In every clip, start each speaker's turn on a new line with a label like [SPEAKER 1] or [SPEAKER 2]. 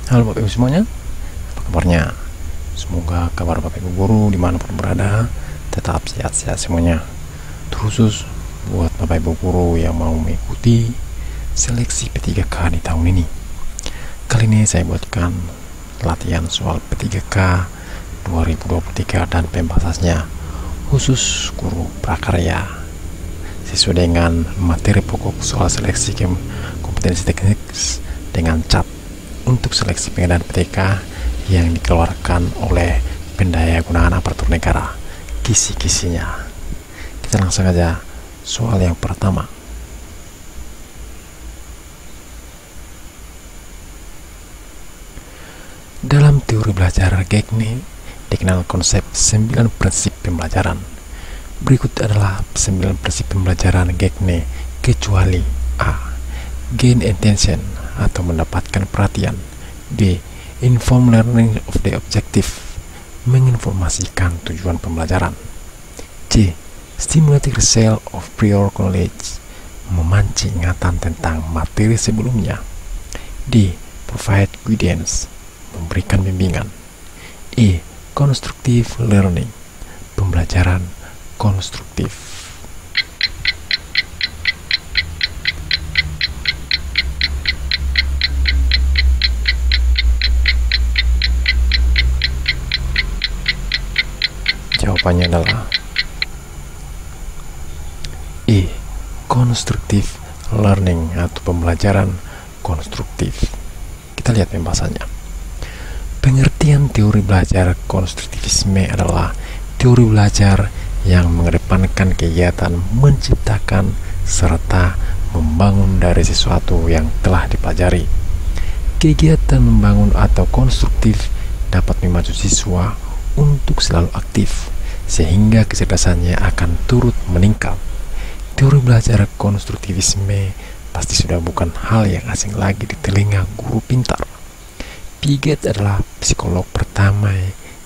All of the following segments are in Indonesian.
[SPEAKER 1] Halo Bapak Ibu semuanya, apa kabarnya? Semoga kabar Bapak Ibu guru dimanapun berada tetap sehat-sehat semuanya. Terkhusus buat Bapak Ibu guru yang mau mengikuti seleksi P3K di tahun ini. Kali ini saya buatkan latihan soal P3K 2023 dan pembahasannya khusus guru prakarya sesuai dengan materi pokok soal seleksi kompetensi teknik dengan cat untuk seleksi pengadaan PTK yang dikeluarkan oleh Pendayagunaan Aparatur Negara. Kisi-kisinya kita langsung aja soal yang pertama. Dalam teori belajar Gagne dikenal konsep 9 prinsip pembelajaran. Berikut adalah 9 prinsip pembelajaran Gagne kecuali A. Gain attention atau mendapatkan perhatian. B. Inform learning of the objective, menginformasikan tujuan pembelajaran. C. Stimulating result of prior knowledge, memancing ingatan tentang materi sebelumnya. D. Provide guidance, memberikan bimbingan. E. Constructive learning, pembelajaran konstruktif. Jawabannya adalah E. Constructive learning atau pembelajaran konstruktif. Kita lihat pembahasannya. Pengertian teori belajar konstruktivisme adalah teori belajar yang mengedepankan kegiatan menciptakan serta membangun dari sesuatu yang telah dipelajari. Kegiatan membangun atau konstruktif dapat memacu siswa untuk selalu aktif sehingga kecerdasannya akan turut meningkat. Teori belajar konstruktivisme pasti sudah bukan hal yang asing lagi di telinga guru pintar. Piaget adalah psikolog pertama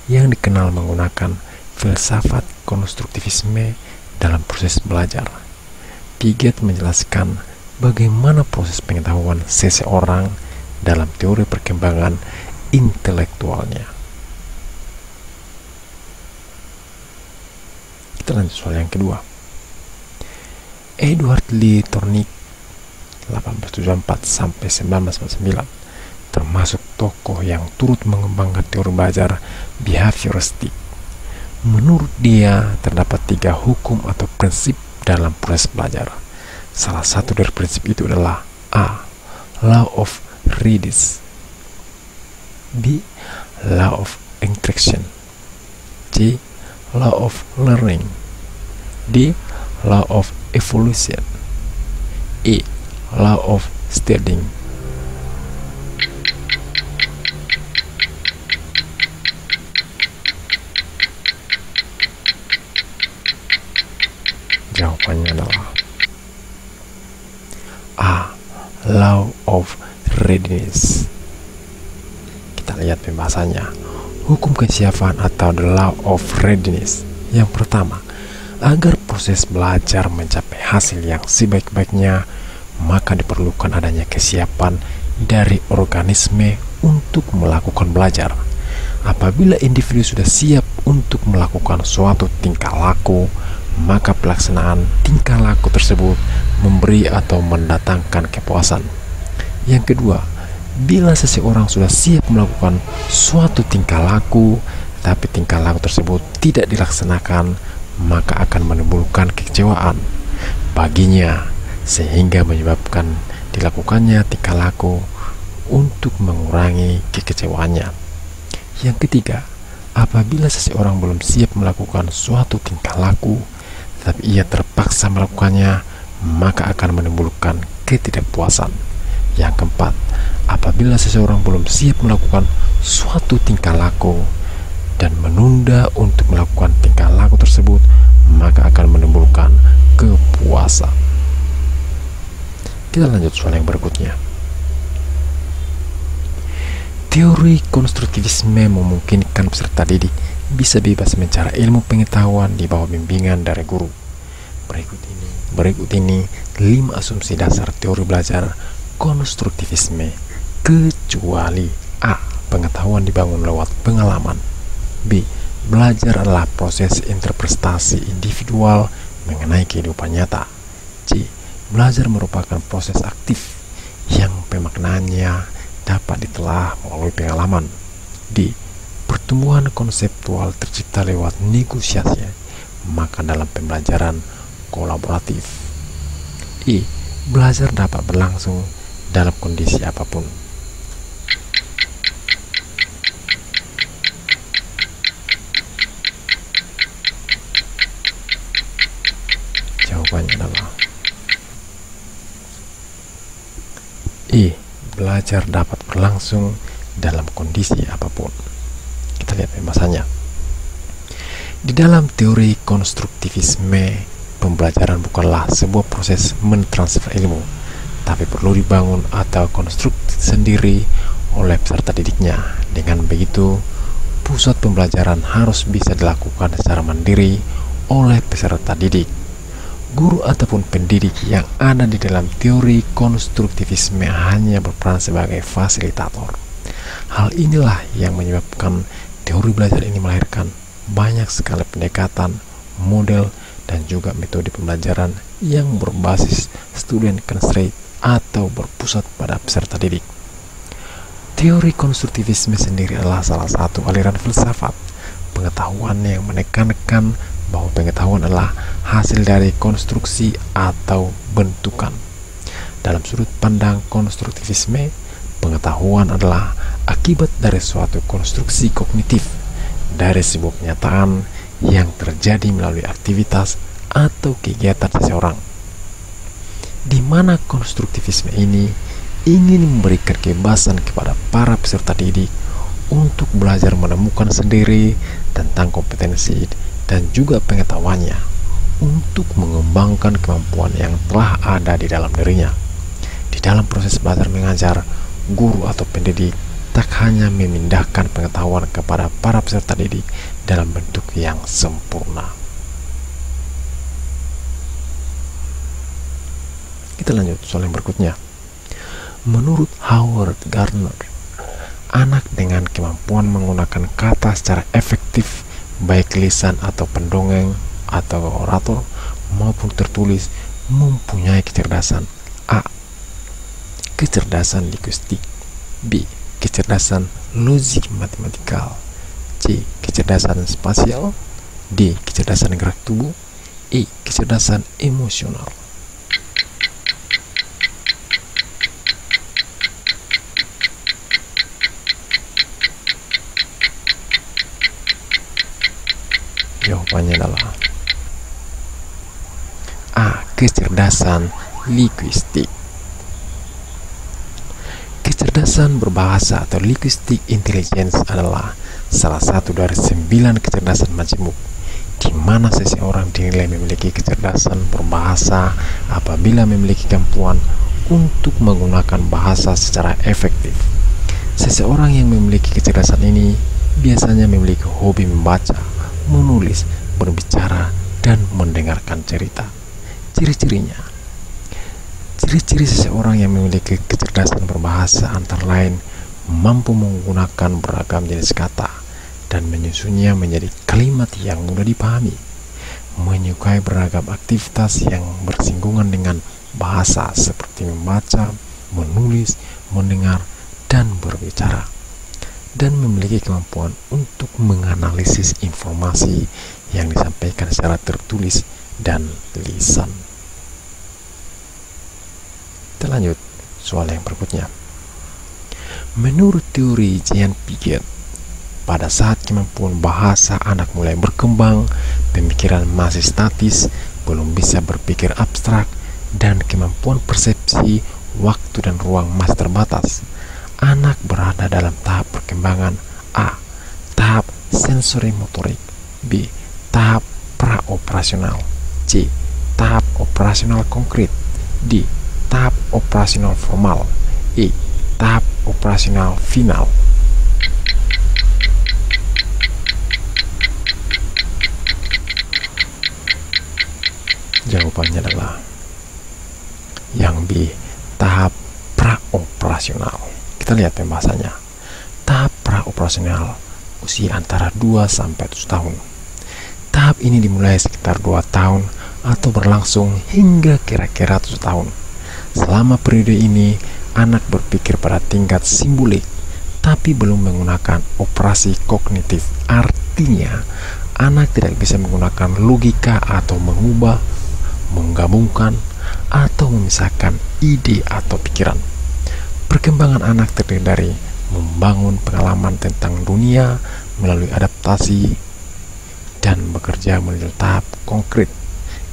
[SPEAKER 1] yang dikenal menggunakan filsafat konstruktivisme dalam proses belajar. Piaget menjelaskan bagaimana proses pengetahuan seseorang dalam teori perkembangan intelektualnya. Kita lanjut soal yang kedua. Edward Lee Thornick 1874 sampai 1949 termasuk tokoh yang turut mengembangkan teori belajar behavioristik. Menurut dia, terdapat 3 hukum atau prinsip dalam proses belajar. Salah satu dari prinsip itu adalah A. Law of readiness, B. Law of interaction, C. Law of learning, D. Law of evolution, E. Law of studying. Jawabannya adalah A. Law of readiness. Kita lihat pembahasannya. Hukum kesiapan atau the law of readiness. Yang pertama, agar proses belajar mencapai hasil yang sebaik-baiknya, maka diperlukan adanya kesiapan dari organisme untuk melakukan belajar. Apabila individu sudah siap untuk melakukan suatu tingkah laku, maka pelaksanaan tingkah laku tersebut memberi atau mendatangkan kepuasan. Yang kedua, bila seseorang sudah siap melakukan suatu tingkah laku, tapi tingkah laku tersebut tidak dilaksanakan, maka akan menimbulkan kekecewaan baginya, sehingga menyebabkan dilakukannya tingkah laku untuk mengurangi kekecewaannya. Yang ketiga, apabila seseorang belum siap melakukan suatu tingkah laku, tapi ia terpaksa melakukannya, maka akan menimbulkan ketidakpuasan. Yang keempat, apabila seseorang belum siap melakukan suatu tingkah laku dan menunda untuk melakukan tingkah laku tersebut, maka akan menimbulkan kepuasan. Kita lanjut soal yang berikutnya. Teori konstruktivisme memungkinkan peserta didik bisa bebas mencari ilmu pengetahuan di bawah bimbingan dari guru. Berikut ini 5 asumsi dasar teori belajar konstruktivisme kecuali A. Pengetahuan dibangun lewat pengalaman. B. Belajar adalah proses interpretasi individual mengenai kehidupan nyata. C. Belajar merupakan proses aktif yang pemaknaannya dapat ditelah melalui pengalaman. D. Pertumbuhan konseptual tercipta lewat negosiasi, maka dalam pembelajaran kolaboratif. E. Belajar dapat berlangsung dalam kondisi apapun. Jawabannya adalah E. Belajar dapat berlangsung dalam kondisi apapun. Kita lihat pembahasannya. Di dalam teori konstruktivisme, pembelajaran bukanlah sebuah proses mentransfer ilmu, tapi perlu dibangun atau konstruksi sendiri oleh peserta didiknya. Dengan begitu, pusat pembelajaran harus bisa dilakukan secara mandiri oleh peserta didik. Guru ataupun pendidik yang ada di dalam teori konstruktivisme hanya berperan sebagai fasilitator. Hal inilah yang menyebabkan teori belajar ini melahirkan banyak sekali pendekatan, model, dan juga metode pembelajaran yang berbasis student constraint atau berpusat pada peserta didik. Teori konstruktivisme sendiri adalah salah satu aliran filsafat pengetahuan yang menekankan bahwa pengetahuan adalah hasil dari konstruksi atau bentukan. Dalam sudut pandang konstruktivisme, pengetahuan adalah akibat dari suatu konstruksi kognitif dari sebuah kenyataan yang terjadi melalui aktivitas atau kegiatan seseorang, di mana konstruktivisme ini ingin memberikan kebebasan kepada para peserta didik untuk belajar menemukan sendiri tentang kompetensi dan juga pengetahuannya untuk mengembangkan kemampuan yang telah ada di dalam dirinya. Di dalam proses belajar mengajar, guru atau pendidik tak hanya memindahkan pengetahuan kepada para peserta didik dalam bentuk yang sempurna. Kita lanjut soal yang berikutnya. Menurut Howard Gardner, anak dengan kemampuan menggunakan kata secara efektif, baik lisan atau pendongeng atau orator maupun tertulis, mempunyai kecerdasan: A. Kecerdasan linguistik. B. Kecerdasan logik matematikal. C. Kecerdasan spasial. D. Kecerdasan gerak tubuh. E. Kecerdasan emosional. Jawabannya adalah A. Kecerdasan linguistik. Kecerdasan berbahasa atau linguistic intelligence adalah salah satu dari 9 kecerdasan majemuk, di mana seseorang dinilai memiliki kecerdasan berbahasa apabila memiliki kemampuan untuk menggunakan bahasa secara efektif. Seseorang yang memiliki kecerdasan ini biasanya memiliki hobi membaca, menulis, berbicara, dan mendengarkan cerita. Ciri-cirinya: ciri-ciri seseorang yang memiliki kecerdasan berbahasa antara lain mampu menggunakan beragam jenis kata dan menyusunnya menjadi kalimat yang mudah dipahami, menyukai beragam aktivitas yang bersinggungan dengan bahasa seperti membaca, menulis, mendengar, dan berbicara, dan memiliki kemampuan untuk menganalisis informasi yang disampaikan secara tertulis dan lisan. Kita lanjut soal yang berikutnya. Menurut teori Jean Piaget, pada saat kemampuan bahasa anak mulai berkembang, pemikiran masih statis, belum bisa berpikir abstrak, dan kemampuan persepsi waktu dan ruang masih terbatas. Anak berada dalam tahap perkembangan: A. Tahap sensori motorik. B. Tahap praoperasional. C. Tahap operasional konkret. D. Tahap operasional formal. E. Tahap operasional final. Jawabannya adalah yang B. Tahap praoperasional. Kita lihat pembahasannya. tahap pra-operasional usia antara 2-7 tahun. Tahap ini dimulai sekitar 2 tahun atau berlangsung hingga kira-kira 7 tahun. Selama periode ini, anak berpikir pada tingkat simbolik, tapi belum menggunakan operasi kognitif. Artinya, anak tidak bisa menggunakan logika atau mengubah, menggabungkan, atau memisahkan ide atau pikiran. Perkembangan anak terdiri dari membangun pengalaman tentang dunia melalui adaptasi dan bekerja menuju tahap konkret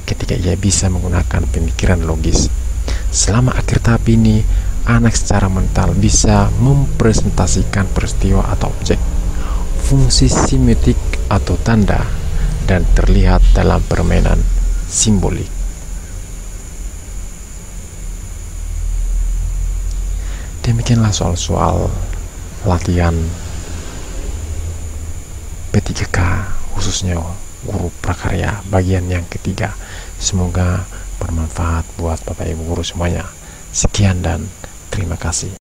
[SPEAKER 1] ketika ia bisa menggunakan pemikiran logis. Selama akhir tahap ini, anak secara mental bisa mempresentasikan peristiwa atau objek, fungsi semiotik atau tanda, dan terlihat dalam permainan simbolik. Demikianlah soal-soal latihan P3K, khususnya guru prakarya bagian yang ketiga. Semoga bermanfaat buat Bapak Ibu guru semuanya. Sekian dan terima kasih.